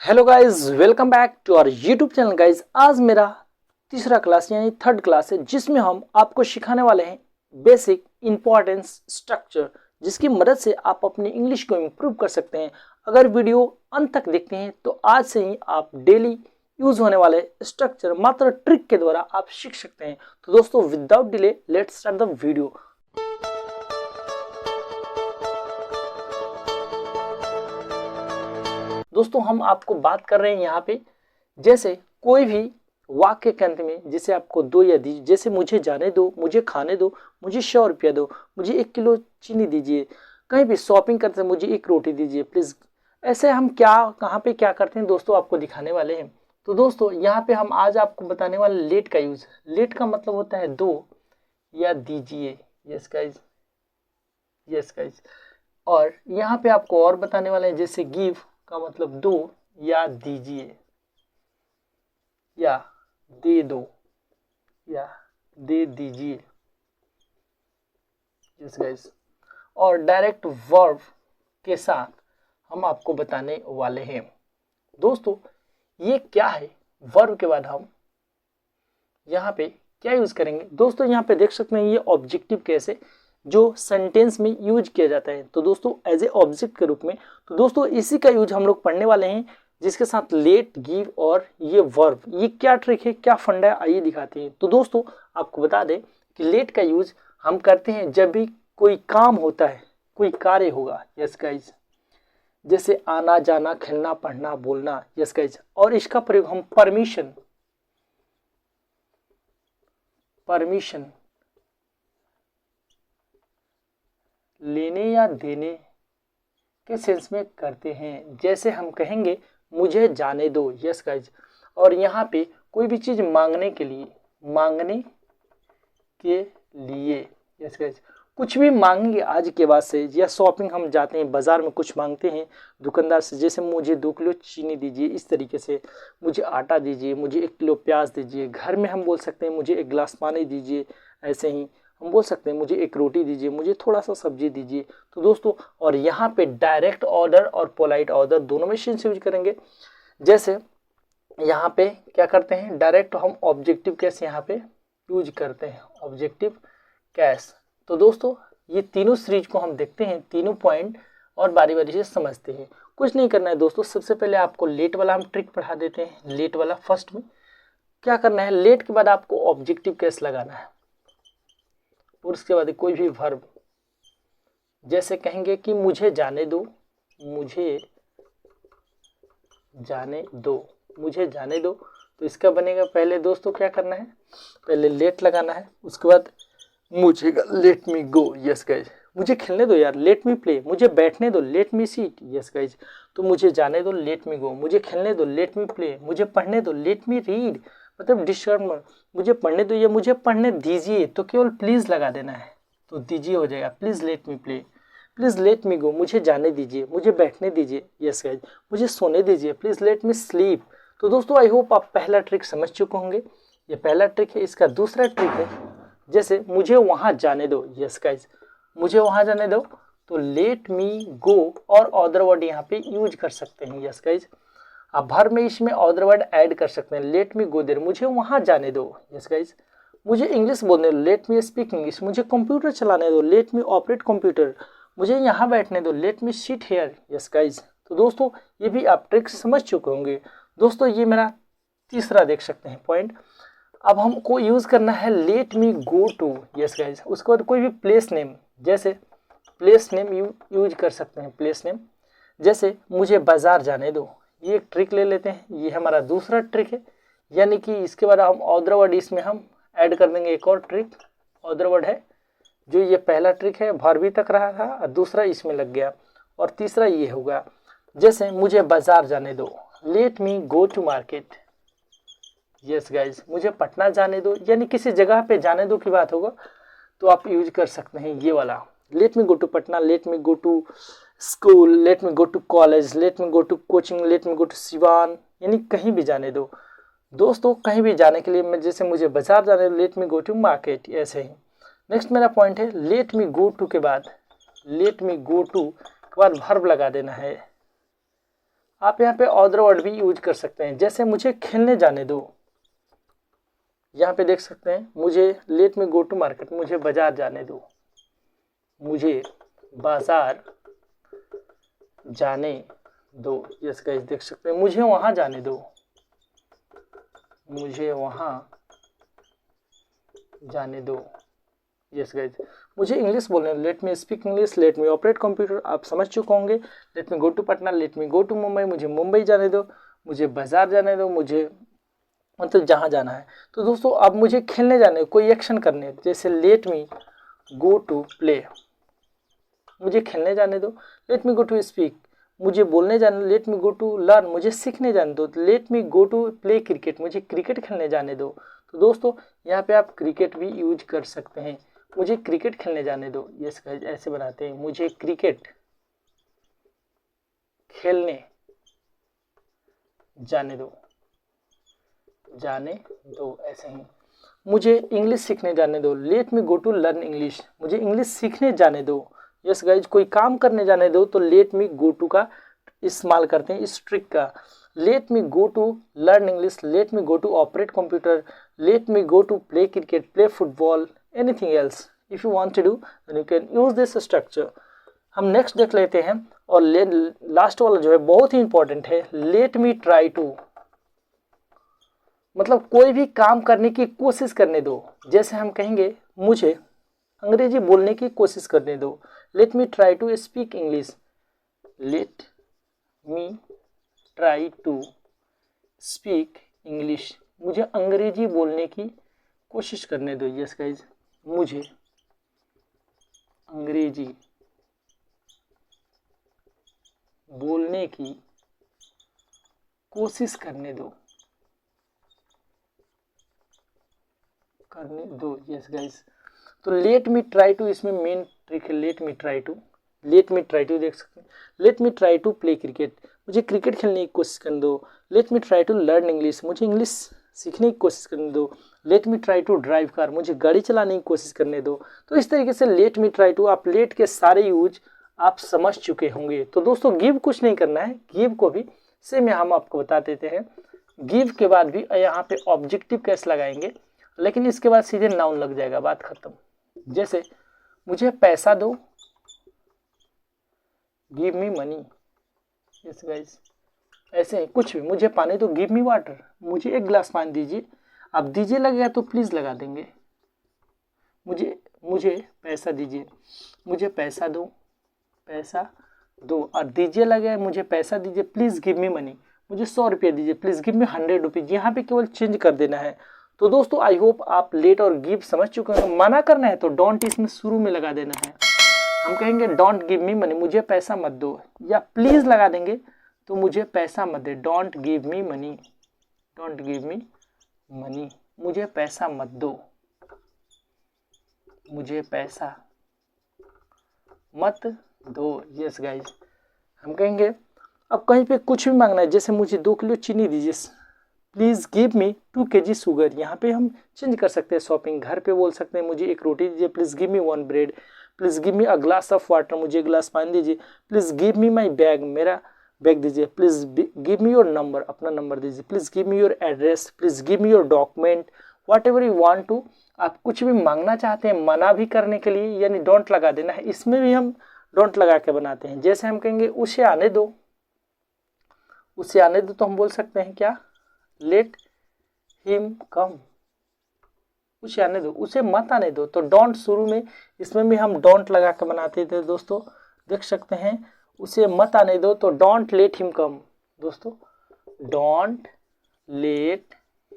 Hello guys, welcome back to our YouTube channel guys. आज मेरा तीसरा क्लास यानी थर्ड क्लास है, जिसमें हम आपको सिखाने वाले हैं बेसिक इंपॉर्टेंस स्ट्रक्चर, जिसकी मदद से आप अपनी इंग्लिश को इम्प्रूव कर सकते हैं। अगर वीडियो अंत तक देखते हैं तो आज से ही आप डेली यूज होने वाले स्ट्रक्चर मात्र ट्रिक के द्वारा आप सीख सकते हैं। तो दोस्तों, without delay let's start the video. दोस्तों, हम आपको बात कर रहे हैं यहाँ पे, जैसे कोई भी वाक्य के अंत में जैसे आपको दो या दीजिए, जैसे मुझे जाने दो, मुझे खाने दो, मुझे 100 रुपया दो, मुझे 1 किलो चीनी दीजिए, कहीं भी शॉपिंग करते हैं मुझे 1 रोटी दीजिए प्लीज। ऐसे हम क्या कहाँ पे क्या करते हैं दोस्तों, आपको दिखाने वाले हैं। तो दोस्तों, यहाँ पे हम आज आपको बताने वाले लेट का यूज। लेट का मतलब होता है दो या दीजिए। Yes guys, yes guys. और यहाँ पे आपको और बताने वाले हैं, जैसे गिव का मतलब दो या दीजिए, या दे दो, या दे दीजिए। Yes guys. और डायरेक्ट वर्ब के साथ हम आपको बताने वाले हैं। दोस्तों, ये क्या है? वर्ब के बाद हम यहाँ पे क्या यूज करेंगे? दोस्तों, यहाँ पे देख सकते हैं ये ऑब्जेक्टिव केस है जो सेंटेंस में यूज किया जाता है। तो दोस्तों, एज ए ऑब्जेक्ट के रूप में, तो दोस्तों इसी का यूज हम लोग पढ़ने वाले हैं, जिसके साथ लेट, गिव और ये वर्ब। ये क्या ट्रिक है, क्या फंडा है, आइए दिखाते हैं। तो दोस्तों, आपको बता दें कि लेट का यूज हम करते हैं जब भी कोई काम होता है, कोई कार्य होगा। यस गाइज, जैसे आना जाना, खेलना, पढ़ना, बोलना। Yes guys. और इसका प्रयोग हम परमिशन लेने या देने के सेंस में करते हैं। जैसे हम कहेंगे मुझे जाने दो। Yes guys. और यहाँ पे कोई भी चीज मांगने के लिए, यस गाइज, कुछ भी मांगेंगे आज के बाद से, या शॉपिंग हम जाते हैं बाजार में, कुछ मांगते हैं दुकानदार से, जैसे मुझे 2 किलो चीनी दीजिए, इस तरीके से मुझे आटा दीजिए, मुझे 1 किलो प्याज दीजिए। घर में हम बोल सकते हैं मुझे 1 गिलास पानी दीजिए। ऐसे ही हम बोल सकते हैं मुझे 1 रोटी दीजिए, मुझे थोड़ा सा सब्जी दीजिए। तो दोस्तों, और यहाँ पे डायरेक्ट ऑर्डर और पोलाइट ऑर्डर दोनों में सेंस यूज करेंगे। जैसे यहाँ पे क्या करते हैं, डायरेक्ट हम ऑब्जेक्टिव केस यहाँ पे यूज करते हैं, ऑब्जेक्टिव केस। तो दोस्तों, ये तीनों सीरीज को हम देखते हैं, तीनों पॉइंट, और बारी बारी से समझते हैं। कुछ नहीं करना है दोस्तों, सबसे पहले आपको लेट वाला हम ट्रिक पढ़ा देते हैं। लेट वाला फर्स्ट में क्या करना है, लेट के बाद आपको ऑब्जेक्टिव केस लगाना है, और उसके बाद कोई भी वर्ब, जैसे कहेंगे कि मुझे जाने दो, मुझे जाने दो, मुझे जाने दो। तो इसका बनेगा, पहले दोस्तों क्या करना है, पहले लेट लगाना है, उसके बाद मुझे let me go. Yes guys. मुझे खेलने दो यार, लेट मी प्ले। मुझे बैठने दो, लेट मी सीट। Yes guys. तो मुझे जाने दो, लेट मी गो। मुझे खेलने दो, लेट मी प्ले। मुझे पढ़ने दो, लेट मी रीड। मतलब डिस्टर्ब मत, मुझे पढ़ने दो या मुझे पढ़ने दीजिए। तो केवल प्लीज लगा देना है, तो दीजिए हो जाएगा। Please let me play, please let me go. मुझे जाने दीजिए, मुझे बैठने दीजिए। Yes guys. मुझे सोने दीजिए, प्लीज लेट मी स्लीप। तो दोस्तों, आई होप आप पहला ट्रिक समझ चुके होंगे। ये पहला ट्रिक है। इसका दूसरा ट्रिक है, जैसे मुझे वहां जाने दो। Yes guys. मुझे वहां जाने दो, तो लेट मी गो और अदर वर्ड यहाँ पे यूज कर सकते हैं। Yes guys. आप भर में इसमें अदर वर्ड ऐड कर सकते हैं। लेट मी गो देर, मुझे वहां जाने दो। Yes guys. मुझे इंग्लिश बोलने दो, लेट मी स्पीक इंग्लिश। मुझे कंप्यूटर चलाने दो, लेट मी ऑपरेट कंप्यूटर। मुझे यहाँ बैठने दो, let me sit here. Yes guys. तो दोस्तों, ये भी आप ट्रिक समझ चुके होंगे। दोस्तों, ये मेरा तीसरा देख सकते हैं पॉइंट। अब हमको यूज करना है let me go to. Yes guys. उसके बाद कोई भी प्लेस नेम, जैसे प्लेस नेम यूज कर सकते हैं। प्लेस नेम, जैसे मुझे बाजार जाने दो। ये एक ट्रिक ले लेते हैं, ये हमारा दूसरा ट्रिक है। यानी कि इसके बाद हम अदर वर्ड इसमें हम ऐड कर देंगे। एक और ट्रिक अदर वर्ड है, जो ये पहला ट्रिक है भारवी तक रहा था, और दूसरा इसमें लग गया, और तीसरा ये होगा, जैसे मुझे बाजार जाने दो, let me go to market. Yes guys. मुझे पटना जाने दो, यानी किसी जगह पे जाने दो की बात होगा, तो आप यूज कर सकते हैं ये वाला, let me go to Patna, let me go to school, let me go to college, let me go to coaching, let me go to Siwan. यानी कहीं भी जाने दो दोस्तों, कहीं भी जाने के लिए। मैं जैसे मुझे बाजार जाने दो, let me go to market. ऐसे ही नेक्स्ट मेरा पॉइंट है, लेट मी गो टू के बाद, लेट मी गो टू के बाद वर्ब लगा देना है। आप यहाँ पे अदर वर्ड भी यूज कर सकते हैं, जैसे मुझे खेलने जाने दो। यहाँ पे देख सकते हैं, मुझे let me go to market, मुझे बाजार जाने दो, मुझे बाजार जाने दो। यस गाइस, देख सकते हैं, मुझे वहां जाने दो, मुझे वहां जाने दो। यस गाइस, मुझे इंग्लिश बोलने दो, let me speak English, let me operate computer, आप समझ चुके होंगे। Let me go to Patna, let me go to Mumbai, मुझे मुंबई जाने दो, मुझे बाजार जाने दो, मुझे मतलब जहाँ जाना है। तो दोस्तों अब मुझे खेलने जाने, कोई एक्शन करने, जैसे let me go to play, मुझे खेलने जाने दो। Let me go to speak, मुझे बोलने जाने दो। Let me go to learn, मुझे सीखने जाने दो। Let me go to play cricket, मुझे क्रिकेट खेलने जाने दो। तो दोस्तों यहाँ पे आप क्रिकेट भी यूज कर सकते हैं, मुझे क्रिकेट खेलने जाने दो। यस गाइस, ऐसे बनाते हैं, मुझे क्रिकेट खेलने जाने दो, जाने दो, ऐसे ही। मुझे इंग्लिश सीखने जाने दो, let me go to learn English, मुझे इंग्लिश सीखने जाने दो। यस गाइज, कोई काम करने जाने दो तो लेट मी गो टू का इस्तेमाल करते हैं, इस ट्रिक का। Let me go to learn English, let me go to operate computer, let me go to play cricket, play football, anything else if you want to do then you can use this structure. हम next देख लेते हैं, और last वाला जो है बहुत ही इंपॉर्टेंट है, लेट मी ट्राई टू, मतलब कोई भी काम करने की कोशिश करने दो। जैसे हम कहेंगे, मुझे अंग्रेजी बोलने की कोशिश करने दो, let me try to speak English, let me try to speak English, मुझे अंग्रेजी बोलने की कोशिश करने दो। यस गाइज, मुझे अंग्रेजी बोलने की कोशिश करने दो, करने दो। यस गाइज, तो लेट मी ट्राई टू इसमें मेन ट्रिक है, let me try to, let me try to देख सकते हैं। Let me try to play cricket, मुझे क्रिकेट खेलने की कोशिश करने दो। Let me try to learn English, मुझे इंग्लिश सीखने की कोशिश करने दो। Let me try to drive car, मुझे गाड़ी चलाने की कोशिश करने दो। तो इस तरीके से लेट मी ट्राई टू, आप लेट के सारे यूज आप समझ चुके होंगे। तो दोस्तों गिव कुछ नहीं करना है, गिव को भी सेम हम आपको बता देते हैं। गिव के बाद भी यहाँ पे ऑब्जेक्टिव कैसे लगाएंगे, लेकिन इसके बाद सीधे नाउन लग जाएगा, बात खत्म। जैसे मुझे पैसा दो, give me money. Yes guys, ऐसे ही कुछ भी, मुझे पानी दो, गिव मी वाटर, मुझे एक गिलास पानी दीजिए। अब दीजिए लगेगा तो प्लीज लगा देंगे, मुझे पैसा दीजिए, मुझे पैसा दो, पैसा दो, और दीजिए लगे, मुझे पैसा दीजिए, प्लीज गिव मी मनी, मुझे 100 रुपये दीजिए, प्लीज गिव मी 100 रुपीज। यहाँ पे केवल चेंज कर देना है। तो दोस्तों आई होप आप लेट और गिव समझ चुके हैं। मना करना है तो डोंट इसमें शुरू में लगा देना है। हम कहेंगे डोंट गिव मी मनी, मुझे पैसा मत दो, या प्लीज लगा देंगे तो मुझे पैसा मत दे, don't give me money, don't give me money, मुझे पैसा मत दो, मुझे पैसा मत दो। यस गाइज, हम कहेंगे अब कहीं पे कुछ भी मांगना है, जैसे मुझे 2 किलो चीनी दीजिए, please give me 2 kg sugar. यहाँ पे हम चेंज कर सकते हैं शॉपिंग, घर पे बोल सकते हैं मुझे 1 रोटी दीजिए, please give me 1 bread, please give me a glass of water, मुझे गिलास पानी दीजिए, please give me my bag, मेरा बैग दीजिए, please give me your number, अपना नंबर दीजिए, please give me your address, please give me your document, whatever you want to. आप कुछ भी मांगना चाहते हैं मना भी करने के लिए, यानी डोंट लगा देना है, इसमें भी हम डोंट लगा के बनाते हैं। जैसे हम कहेंगे उसे आने दो, उसे आने दो, तो हम बोल सकते हैं क्या, लेट हिम कम, उसे आने दो, उसे मत आने दो। तो डोंट शुरू में, इसमें भी हम डोंट लगा के बनाते थे दोस्तों, देख सकते हैं, उसे मत आने दो तो डोंट लेट हिम कम। दोस्तों डोंट लेट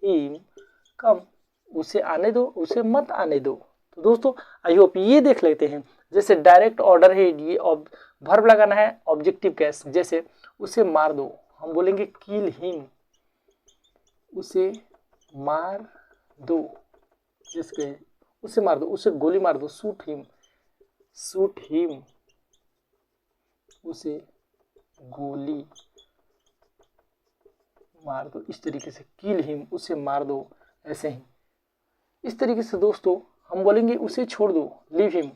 हिम कम, उसे आने दो, उसे मत आने दो। तो दोस्तों आई होप ये देख लेते हैं। जैसे डायरेक्ट ऑर्डर है, ये वर्ब लगाना है, ऑब्जेक्टिव केस, जैसे उसे मार दो, हम बोलेंगे किल हिम, उसे मार दो, जिसके उसे मार दो, उसे गोली मार दो, शूट हिम, शूट हिम, उसे गोली मार दो। इस तरीके से किल हिम, उसे मार दो, ऐसे ही। इस तरीके से दोस्तों हम बोलेंगे उसे छोड़ दो, लीव हिम,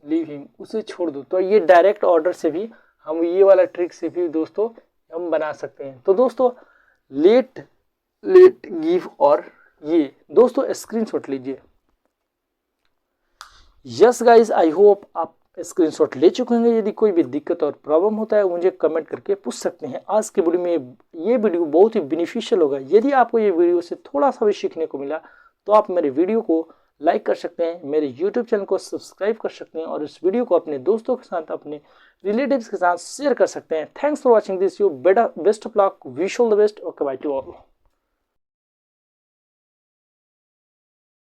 लीव हिम, उसे छोड़ दो। तो ये डायरेक्ट ऑर्डर से भी हम ये वाला ट्रिक से भी दोस्तों हम बना सकते हैं। तो दोस्तों लेट गिव और ये दोस्तों स्क्रीनशॉट लीजिए। यस गाइस, आई होप आप स्क्रीनशॉट ले चुके होंगे। यदि कोई भी दिक्कत और प्रॉब्लम होता है मुझे कमेंट करके पूछ सकते हैं। आज के वीडियो में ये वीडियो बहुत ही बेनिफिशियल होगा। यदि आपको ये वीडियो से थोड़ा सा भी सीखने को मिला तो आप मेरे वीडियो को लाइक कर सकते हैं, मेरे यूट्यूब चैनल को सब्सक्राइब कर सकते हैं और इस वीडियो को अपने दोस्तों के साथ, अपने रिलेटिव्स के साथ शेयर कर सकते हैं। Thanks for watching this video. Best of luck, wish all the best. Okay, by two all.